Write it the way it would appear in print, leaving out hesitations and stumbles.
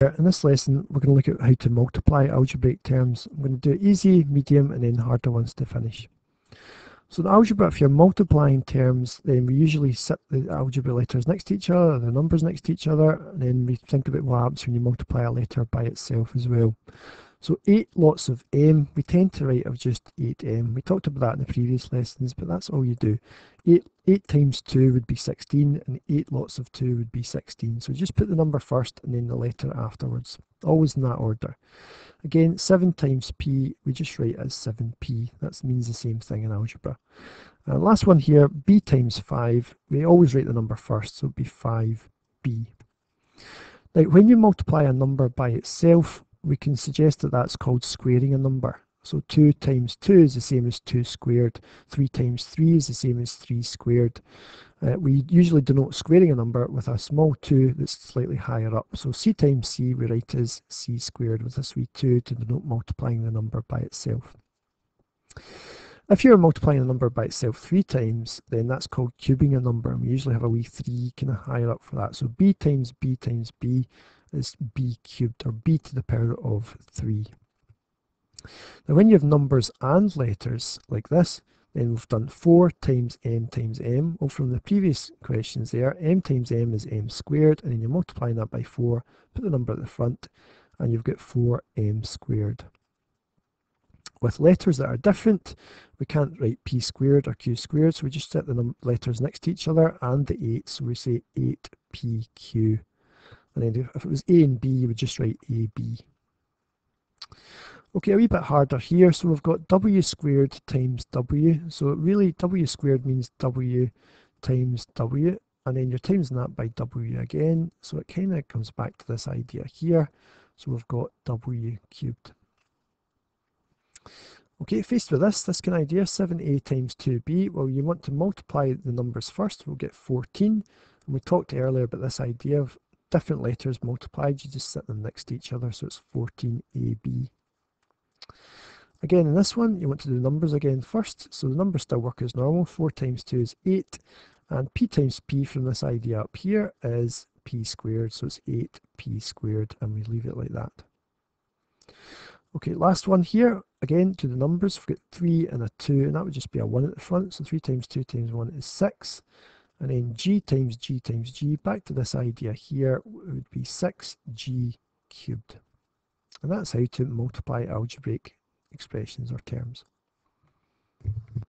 In this lesson, we're going to look at how to multiply algebraic terms. I'm going to do it easy, medium, and then harder ones to finish. So in algebra, if you're multiplying terms, then we usually set the algebra letters next to each other, the numbers next to each other, and then we think about what happens when you multiply a letter by itself as well. So 8 lots of m, we tend to write of just 8m. We talked about that in the previous lessons, but that's all you do. 8 times 2 would be 16, and 8 lots of 2 would be 16. So just put the number first and then the letter afterwards, always in that order. Again, 7 times p, we just write as 7p. That means the same thing in algebra. Last one here, b times 5, we always write the number first, so it would be 5b. Now, when you multiply a number by itself, we can suggest that that's called squaring a number. So 2 times 2 is the same as 2 squared. 3 times 3 is the same as 3 squared. We usually denote squaring a number with a small 2 that's slightly higher up. So c times c we write as c squared with a wee 2 to denote multiplying the number by itself. If you're multiplying a number by itself 3 times, then that's called cubing a number, and we usually have a wee 3 kind of higher up for that. So b times b times b is b cubed, or b to the power of 3. Now when you have numbers and letters like this, then we've done 4 times m times m. Well, from the previous questions there, m times m is m squared, and then you're multiplying that by 4, put the number at the front, and you've got 4m squared. With letters that are different, we can't write p squared or q squared, so we just set the letters next to each other and the 8, so we say 8pq. And then if it was a and b, you would just write ab. Okay, a wee bit harder here, so we've got w squared times w, so really w squared means w times w, and then you're timesing that by w again, so it kind of comes back to this idea here, so we've got w cubed. Okay, faced with this kind of idea, 7a times 2b, well, you want to multiply the numbers first, we'll get 14, and we talked earlier about this idea of different letters multiplied, you just set them next to each other, so it's 14ab. Again, in this one, you want to do numbers again first, so the numbers still work as normal, 4 times 2 is 8, and p times p from this idea up here is p squared, so it's 8p squared, and we leave it like that. Okay, last one here, again, to the numbers, we've got 3 and a 2, and that would just be a 1 at the front, so 3 times 2 times 1 is 6, and then g times g times g, back to this idea here, it would be 6g cubed. And that's how to multiply algebraic expressions or terms.